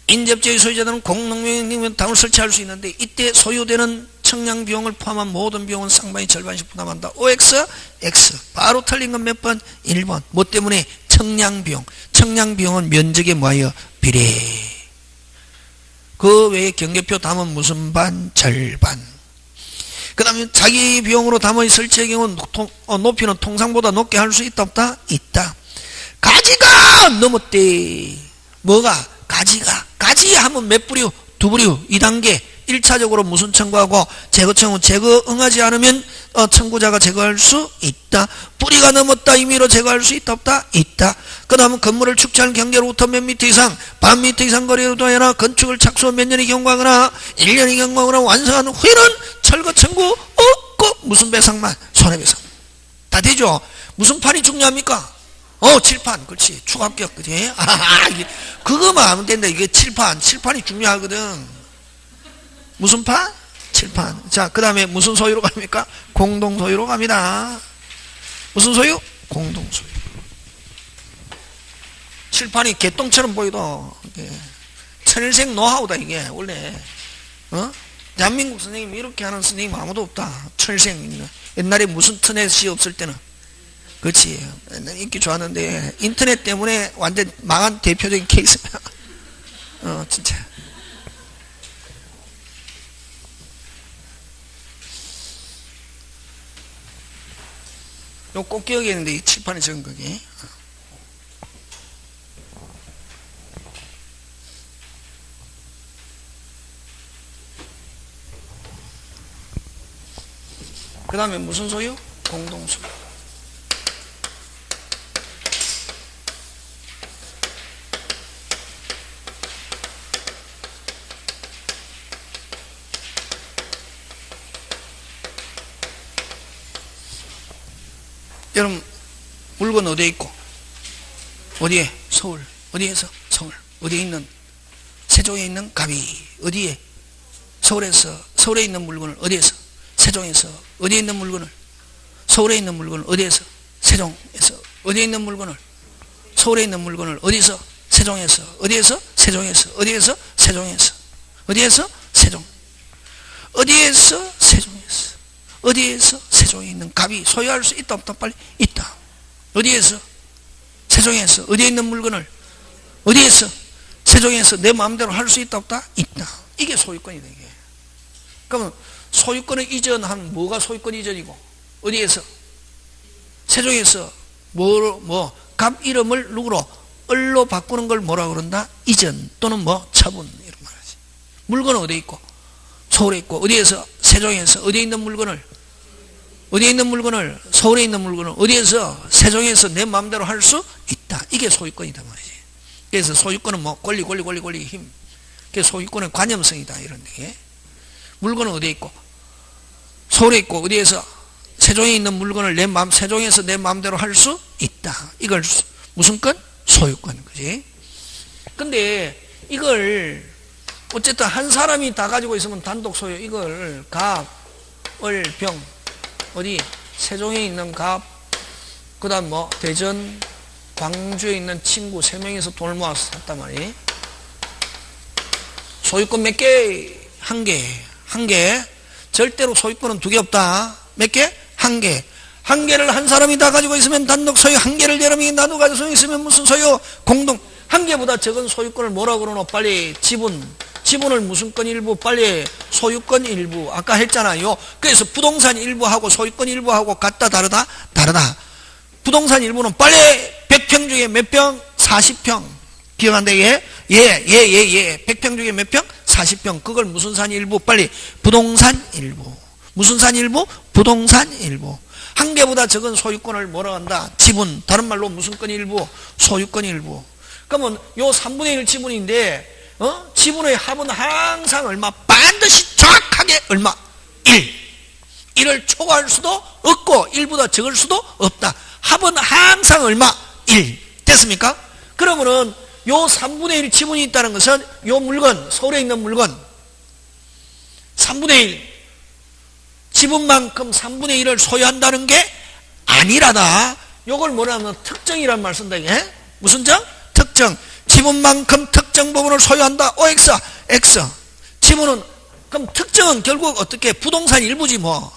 인접지의 소유자들은 공농명의 당을 설치할 수 있는데 이때 소요되는 청량 비용을 포함한 모든 비용은 상반이 절반씩 부담한다. OX, X. 바로 틀린 건 몇 번? 1번. 뭐 때문에? 청량 비용. 청량 비용은 면적에 뭐예요? 비례. 그 외에 경계표 담은 무슨 반? 절반. 그 다음에 자기 비용으로 담의 설치의 경우 높이는 통상보다 높게 할 수 있다 없다? 있다. 가지가 넘었대. 뭐가? 가지 하면 몇 부류? 2부류. 2단계. 1차적으로 무슨 청구하고 제거 청구. 제거 응하지 않으면 청구자가 제거할 수 있다. 뿌리가 넘었다 임의로 제거할 수 있다 없다? 있다. 그 다음은 건물을 축제한 경계로부터 몇 미터 이상 반 미터 이상 거리로 도하여라 건축을 착수 몇 년이 경과하거나 1년이 경과하거나 완성한 후에는 철거 청구 없고 무슨 배상만? 손해배상. 다 되죠? 무슨 판이 중요합니까? 칠판. 그렇지. 추가합격. 그지? 그거만 하면 된다. 이게 칠판이 중요하거든. 무슨 판? 칠판. 자, 그 다음에 무슨 소유로 갑니까? 공동소유로 갑니다. 무슨 소유? 공동소유. 칠판이 개똥처럼 보이도 천일생 노하우다 이게 원래. 대한민국 선생님 이렇게 하는 선생님 아무도 없다. 천일생. 옛날에 무슨 터넷이 없을 때는. 그렇지. 인기 좋았는데 인터넷 때문에 완전 망한 대표적인 케이스야. 진짜. 이거 꼭 기억해야겠는데 이 칠판에 적은 거기. 그 다음에 무슨 소유? 공동소유. 여러분 물건 어디에 있고? 어디에? 서울. 어디에서? 서울. 어디에 있는? 세종에 있는 갑이 어디에? 서울에서. 서울에 있는 물건을 어디에서? 세종에서. 어디에 있는 물건을? 서울에 있는 물건을 어디에서? 세종에서. 어디에 있는 물건을? 서울에 있는 물건을 어디서? 세종에서. 어디에서? 세종에서. 어디에서? 세종에서. 어디에서? 세종. 어디에서? 세종에서. 어디에서? 세종에 있는 갑이 소유할 수 있다 없다? 빨리 있다. 어디에서? 세종에서. 어디에 있는 물건을? 어디에서? 세종에서 내 마음대로 할 수 있다 없다? 있다. 이게 소유권이다 이게. 그러면 소유권을 이전한 뭐가 소유권 이전이고 어디에서? 세종에서 갑 이름을 누구로? 을로 바꾸는 걸 뭐라 그런다? 이전 또는 뭐 처분 이런 말이지. 물건은 어디에 있고? 서울에 있고 어디에서? 세종에서. 어디에 있는 물건을? 어디에 있는 물건을? 서울에 있는 물건을 어디에서? 세종에서 내 마음대로 할 수 있다. 이게 소유권이다 말이지. 그래서 소유권은 뭐 권리 힘. 그게 소유권의 관념성이다 이런 얘기. 물건은 어디에 있고? 서울에 있고 어디에서? 세종에 있는 물건을 세종에서 내 마음대로 할 수 있다. 이걸 무슨 건? 소유권. 그지? 근데 이걸 어쨌든 한 사람이 다 가지고 있으면 단독 소유. 이걸 갑, 을, 병 어디? 세종에 있는 갑, 그 다음 뭐 대전, 광주에 있는 친구 3명이서 돈을 모아서 샀단 말이에요. 소유권 몇 개? 한 개. 절대로 소유권은 2개 없다. 몇 개? 한 개. 한 개를 한 사람이 다 가지고 있으면 단독 소유. 한 개를 여러분이 나도 가지고 있으면 무슨 소유? 공동. 한 개보다 적은 소유권을 뭐라 그러노? 빨리 지분을 무슨 건 일부? 빨리 소유권 일부. 아까 했잖아요. 그래서 부동산 일부하고 소유권 일부하고 같다 다르다? 다르다. 부동산 일부는 빨리 100평 중에 몇 평? 40평. 기억한다 예? 예. 100평 중에 몇 평? 40평. 그걸 무슨 산 일부? 빨리 부동산 일부. 무슨 산 일부? 부동산 일부. 한 개보다 적은 소유권을 뭐라 한다? 지분. 다른 말로 무슨 건 일부? 소유권 일부. 그러면 요 3분의 1 지분인데 지분의 합은 항상 얼마? 반드시 정확하게 얼마? 1. 1을 초과할 수도 없고 1보다 적을 수도 없다. 합은 항상 얼마? 1. 됐습니까? 그러면은 요 3분의 1 지분이 있다는 것은 요 물건, 서울에 있는 물건 3분의 1 지분만큼 3분의 1을 소유한다는 게 아니라다. 요걸 뭐라 하면 특정이란 말 쓴다. 예? 무슨 정? 특정. 지분만큼 특정 부분을 소유한다. OX, X. 지분은, 그럼 특정은 결국 어떻게? 부동산 일부지 뭐.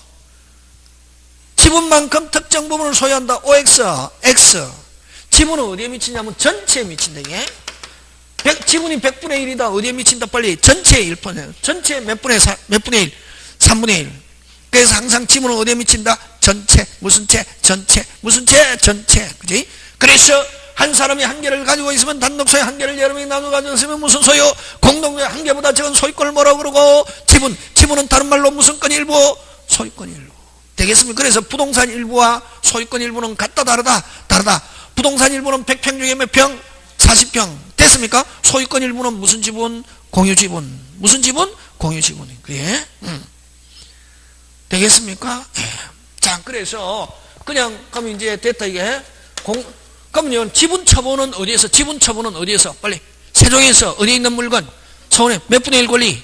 지분만큼 특정 부분을 소유한다. OX, X. 지분은 어디에 미치냐면 전체에 미친다. 예? 지분이 100분의 1이다. 어디에 미친다? 빨리. 전체의 1%. 전체 몇 분의 1? 3분의 1. 그래서 항상 지분은 어디에 미친다? 전체. 무슨 채? 전체. 무슨 채? 전체. 그지? 그래서 한 사람이 한 개를 가지고 있으면 단독 소유 한 개를 여러 명이 나눠 가지고 있으면 무슨 소유? 공동소유 한 개보다 적은 소유권을 뭐라고 그러고? 지분은 다른 말로 무슨 건 일부? 소유권 일부. 되겠습니까? 그래서 부동산 일부와 소유권 일부는 같다 다르다? 다르다. 부동산 일부는 100평 중에 몇 평? 40평. 됐습니까? 소유권 일부는 무슨 지분? 공유 지분. 무슨 지분? 공유 지분. 그래? 되겠습니까? 자, 그래서 그냥 그럼 이제 됐다 이게. 그러면 지분 처분은 어디에서? 지분 처분은 어디에서? 빨리. 세종에서 어디에 있는 물건? 서울에 몇 분의 1 권리?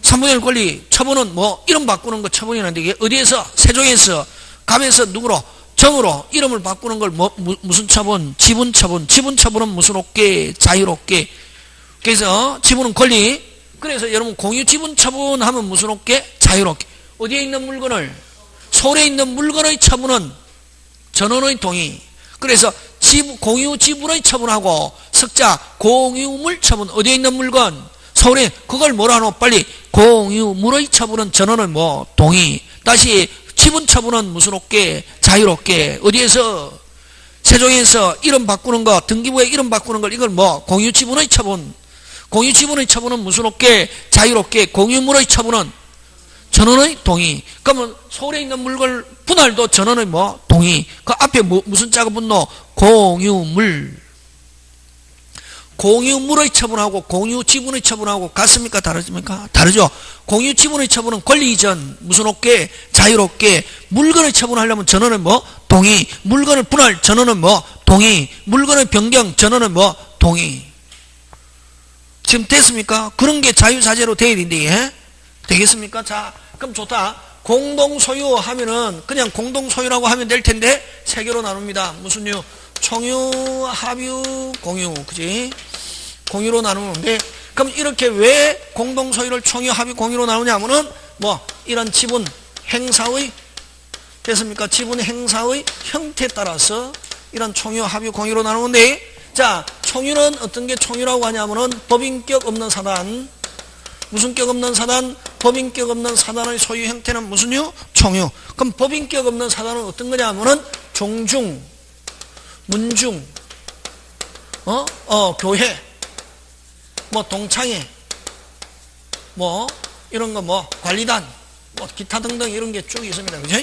3분의 1 권리. 처분은 뭐 이름 바꾸는 거 처분이라는데 이게 어디에서? 세종에서. 감에서 누구로? 정으로 이름을 바꾸는 걸 무슨 처분? 지분 처분. 지분 처분은 무슨 없게? 자유롭게. 그래서 지분은 권리. 그래서 여러분 공유 지분 처분하면 무슨 없게? 자유롭게. 어디에 있는 물건을? 서울에 있는 물건의 처분은 전원의 동의. 그래서 공유 지분의 처분하고 석자 공유물 처분. 어디에 있는 물건? 서울에. 그걸 뭐라 하노? 빨리. 공유물의 처분은 전원의 뭐? 동의. 다시 지분 처분은 무슨 없게? 자유롭게. 어디에서? 세종에서 이름 바꾸는 거, 등기부에 이름 바꾸는 걸 이걸 뭐? 공유 지분의 처분. 공유 지분의 처분은 무슨 없게? 자유롭게. 공유물의 처분은 전원의 동의. 그러면 서울에 있는 물건 분할도 전원의 뭐? 동의. 그 앞에 무슨 자가 붙노? 공유물. 공유물의 처분하고 공유 지분의 처분하고 같습니까? 다르십니까? 다르죠. 공유 지분의 처분은 권리 이전. 무슨 없게? 자유롭게. 물건의 처분하려면 전원의 뭐? 동의. 물건을 분할 전원은 뭐? 동의. 물건의 변경 전원은 뭐? 동의. 지금 됐습니까? 그런 게 자유자재로 돼야 되는데 예? 되겠습니까? 자, 그럼 좋다. 공동소유 하면은 그냥 공동소유라고 하면 될 텐데 세 개로 나눕니다. 무슨 유? 총유, 합유, 공유. 그지? 공유로 나누는데 그럼 이렇게 왜 공동소유를 총유, 합유, 공유로 나누냐 하면은 뭐 이런 지분 행사의 됐습니까? 지분 행사의 형태에 따라서 이런 총유, 합유, 공유로 나누는데 자, 총유는 어떤 게 총유라고 하냐면은 법인격 없는 사단. 무슨 격 없는 사단? 법인격 없는 사단의 소유 형태는 무슨 유? 총유. 그럼 법인격 없는 사단은 어떤 거냐 하면은 종중, 문중, 교회, 뭐 동창회, 뭐 이런 거 뭐 관리단, 뭐 기타 등등 이런 게 쭉 있습니다. 그죠?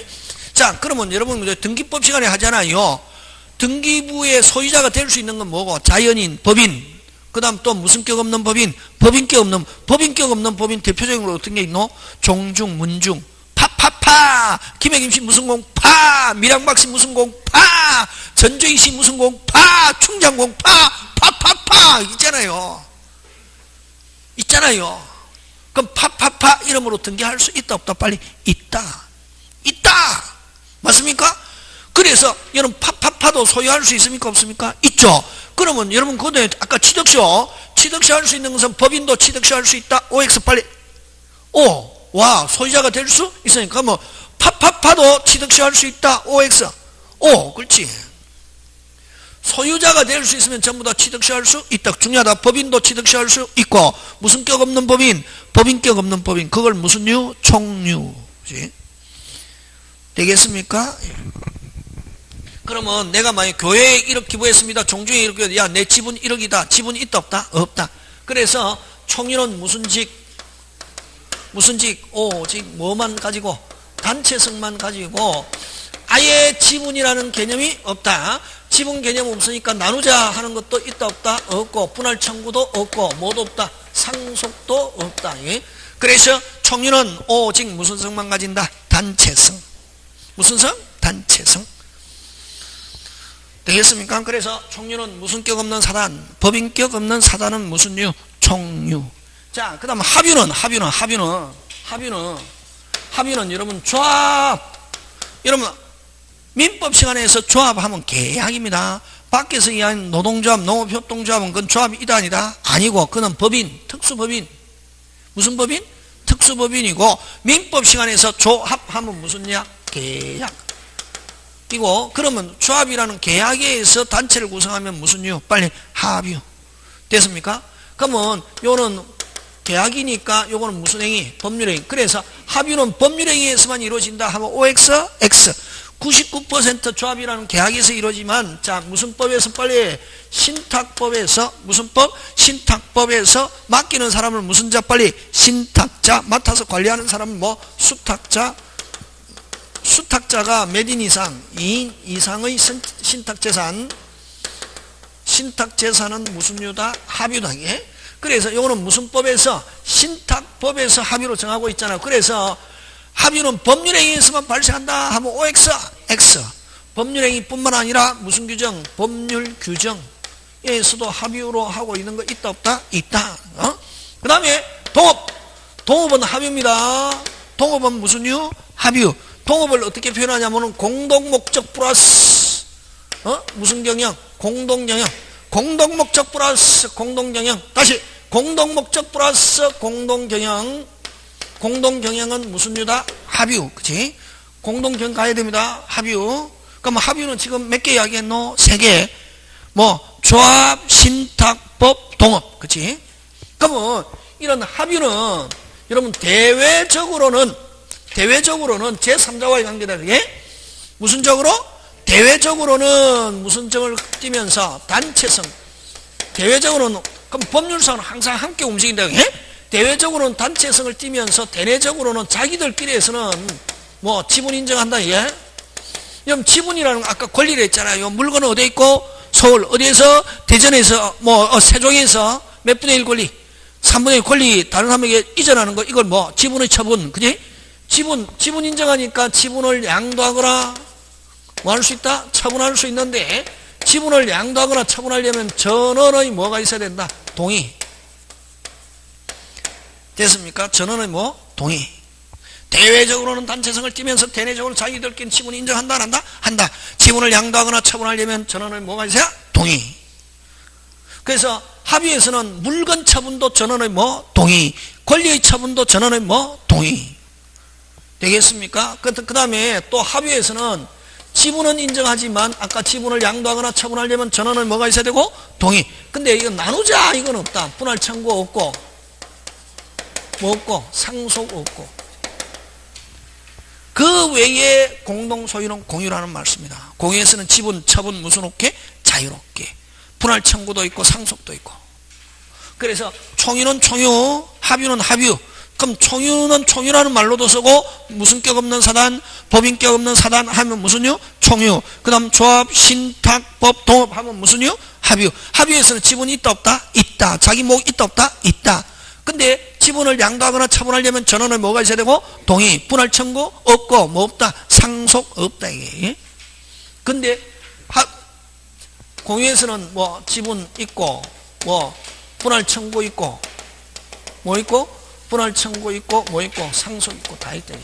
자, 그러면 여러분 등기법 시간에 하잖아요. 등기부의 소유자가 될 수 있는 건 뭐고? 자연인, 법인. 그 다음 또 무슨 격 없는 법인? 법인격 없는 법인 대표적인 거 어떤 게 있노? 종중, 문중, 파파파! 김혜김씨 무슨 공? 파! 밀양박씨 무슨 공? 파! 전조희씨 무슨 공? 파! 충장공? 파! 파파파! 있잖아요. 있잖아요. 그럼 파파파 이름으로 등기할 수 있다 없다? 빨리. 있다. 맞습니까? 그래서 여러분 파파파도 소유할 수 있습니까 없습니까? 있죠. 그러면 여러분 그때 아까 취득세 할 수 있는 것은 법인도 취득세 할 수 있다. OX 빨리. 와 소유자가 될 수 있으니까 뭐 파파파도 취득세 할 수 있다. OX. 그렇지. 소유자가 될 수 있으면 전부 다 취득시할 수 있다. 중요하다. 법인도 취득시할 수 있고, 무슨 격 없는 법인, 법인격 없는 법인, 그걸 무슨 유? 총유. 그치? 되겠습니까? 그러면 내가 만약 교회에 1억 기부했습니다. 종중에 이렇게, 야, 내 지분 1억이다. 지분이 있다, 없다? 없다. 그래서 총유는 무슨 직? 무슨 직? 오직 뭐만 가지고? 단체성만 가지고, 아예 지분이라는 개념이 없다. 지분 개념 없으니까 나누자 하는 것도 있다, 없다? 없고, 분할 청구도 없고, 뭐도 없다? 상속도 없다. 예? 그래서 총유는 오직 무슨 성만 가진다? 단체성. 무슨 성? 단체성. 되겠습니까? 그래서 총유는 무슨 격 없는 사단, 법인격 없는 사단은 무슨 유? 총유. 자, 그 다음 합유는 여러분 조합. 여러분 민법 시간에서 조합하면 계약입니다. 밖에서 이야기하는 노동조합, 농업협동조합은 그건 조합이다 아니다? 아니고 그건 법인, 특수법인. 무슨 법인? 특수법인이고, 민법 시간에서 조합하면 무슨 약? 계약. 이고, 그러면 조합이라는 계약에 의해서 단체를 구성하면 무슨 유? 빨리 합유. 됐습니까? 그러면 요는 계약이니까 요거는 무슨 행위? 법률행위. 그래서 합유는 법률행위에서만 이루어진다 하면 OX, X. 99% 조합이라는 계약에서 이루어지만, 자, 무슨 법에서 빨리? 신탁법에서, 무슨 법? 신탁법에서 맡기는 사람을 무슨 자? 빨리? 신탁자. 맡아서 관리하는 사람은 뭐? 수탁자. 수탁자가 몇 인 이상? 2인 이상의 신탁재산. 신탁재산은 무슨 유다? 합유다. 예? 그래서 이거는 무슨 법에서? 신탁법에서 합유로 정하고 있잖아. 그래서 합유는 법률행위에서만 발생한다 하면 OX, X. 법률행위뿐만 아니라 무슨 규정? 법률 규정에서도 합유로 하고 있는 거 있다, 없다? 있다. 그 다음에 동업. 동업은 합유입니다. 동업은 무슨 유? 합유. 동업을 어떻게 표현하냐면 공동목적 플러스 무슨 경영? 공동경영. 공동목적 플러스 공동경영. 다시 공동목적 플러스 공동경영. 공동경영은 무슨 유다? 합유. 그치? 공동경영 가야 됩니다. 합유. 그럼 합유는 지금 몇 개 이야기했노? 3개. 뭐 조합, 신탁법, 동업. 그치? 그러면 이런 합유는 여러분 대외적으로는 제3자와의 관계다. 그게 무슨 적으로? 대외적으로는 무슨 적을 띠면서 단체성. 대외적으로는 그럼 법률상은 항상 함께 움직인다. 그게 대외적으로는 단체성을 띠면서 대내적으로는 자기들끼리에서는 뭐 지분 인정한다. 예? 그럼 지분이라는 거 아까 권리를 했잖아요. 물건은 어디에 있고? 서울. 어디에서? 대전에서, 뭐 세종에서 몇 분의 1 권리? 3분의 1 권리 다른 사람에게 이전하는 거. 이걸 뭐 지분의 처분. 그지? 지분 인정하니까 지분을 양도하거나 뭐 할 수 있다? 처분할 수 있는데, 지분을 양도하거나 처분하려면 전원의 뭐가 있어야 된다? 동의. 됐습니까? 전원의 뭐? 동의. 대외적으로는 단체성을 띠면서 대내적으로 자기들끼리 지분 인정한다, 안 한다? 한다. 지분을 양도하거나 처분하려면 전원의 뭐가 있어야? 동의. 그래서 합의에서는 물건 처분도 전원의 뭐? 동의. 권리의 처분도 전원의 뭐? 동의. 되겠습니까? 그 다음에 또 합의에서는 지분은 인정하지만 아까 지분을 양도하거나 처분하려면 전원의 뭐가 있어야 되고? 동의. 근데 이거 나누자 이건 없다. 분할 청구 없고 뭐 없고 상속 없고. 그 외에 공동 소유는 공유라는 말씀입니다. 공유에서는 지분, 처분 무슨 없게? 자유롭게. 분할 청구도 있고 상속도 있고. 그래서 총유는 총유, 합유는 합유. 그럼 총유는 총유라는 말로도 쓰고 무슨 격 없는 사단, 법인격 없는 사단 하면 무슨 유? 총유. 그 다음 조합, 신탁, 법, 동업 하면 무슨 유? 합유. 합유에서는 지분이 있다 없다? 있다. 자기 목 있다 없다? 있다. 근데 지분을 양도하거나 처분하려면 전원에 뭐가 있어야 되고? 동의. 분할 청구 없고 뭐 없다? 상속 없다 이게. 근데 공유에서는 뭐 지분 있고 뭐 분할 청구 있고 뭐 있고? 분할 청구 있고 뭐 있고 상속 있고 다 있다.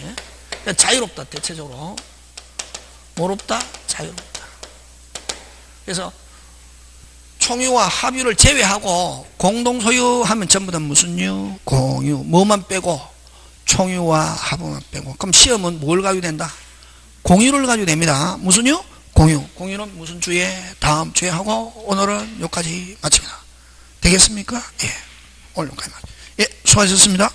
자유롭다. 대체적으로 뭐롭다? 자유롭다. 그래서 총유와 합유를 제외하고 공동소유하면 전부 다 무슨 유? 공유. 뭐만 빼고? 총유와 합유만 빼고. 그럼 시험은 뭘 가지고 된다? 공유를 가지고 됩니다. 무슨 유? 공유는 무슨 주에? 다음 주에 하고 오늘은 여기까지 마칩니다. 되겠습니까? 예. 오늘 여기까지. 예, 수고하셨습니다.